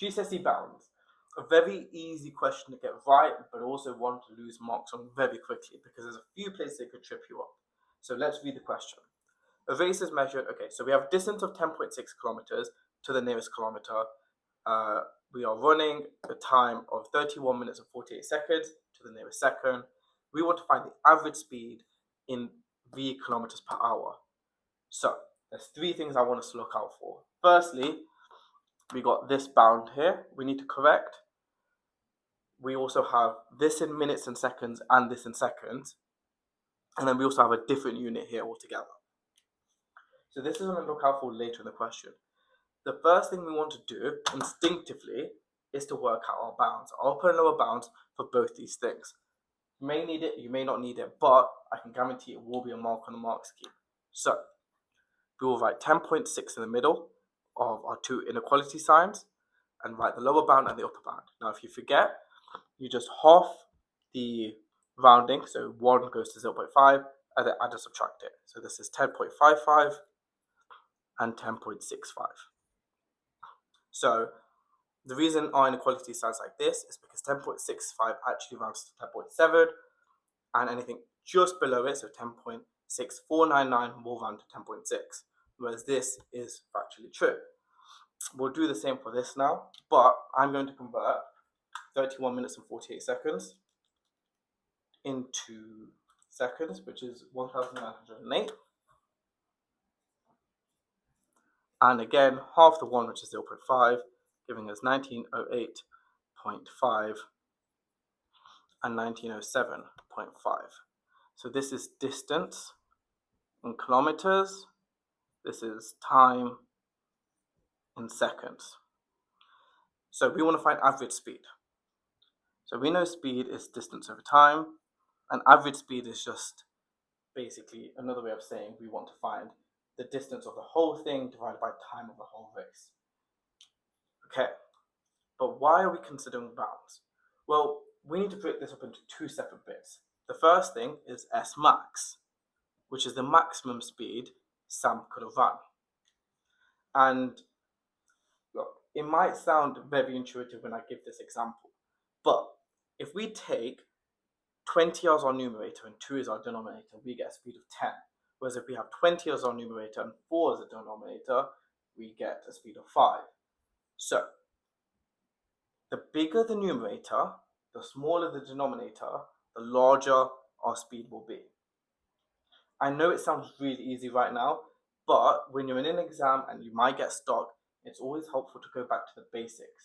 GCSE bounds. A very easy question to get right, but also one to lose marks on very quickly because there's a few places it could trip you up. So let's read the question. A race is measured, okay, so we have a distance of 10.6 kilometers to the nearest kilometer. We are running a time of 31 minutes and 48 seconds to the nearest second. We want to find the average speed in v kilometers per hour. So there's three things I want us to look out for. Firstly, we got this bound here we need to correct. We also have this in minutes and seconds and this in seconds. And then we also have a different unit here altogether. So this is what I'm going to look out for later in the question. The first thing we want to do instinctively is to work out our bounds. I'll put in lower bounds for both these things. You may need it, you may not need it, but I can guarantee it will be a mark on the mark scheme. So we will write 10.6 in the middle of our two inequality signs and write the lower bound and the upper bound. Now, if you forget, you just half the rounding, so 1 goes to 0.5, and then add and subtract it. So this is 10.55 and 10.65. So the reason our inequality sounds like this is because 10.65 actually rounds to 10.7, and anything just below it, so 10.6499, will round to 10.6, whereas this is factually true. We'll do the same for this now, but I'm going to convert 31 minutes and 48 seconds into seconds, which is 1908. And again, half the 1, which is 0.5, giving us 1908.5 and 1907.5. So this is distance in kilometers. This is time in seconds. So we want to find average speed. So we know speed is distance over time, and average speed is just basically another way of saying we want to find the distance of the whole thing divided by time of the whole race. Okay, but why are we considering bounds? Well, we need to break this up into two separate bits. The first thing is S max, which is the maximum speed Sam could have run. And look, it might sound very intuitive when I give this example, but if we take 20 as our numerator and 2 as our denominator, we get a speed of 10. Whereas if we have 20 as our numerator and 4 as a denominator, we get a speed of 5. So, the bigger the numerator, the smaller the denominator, the larger our speed will be. I know it sounds really easy right now, but when you're in an exam and you might get stuck, it's always helpful to go back to the basics.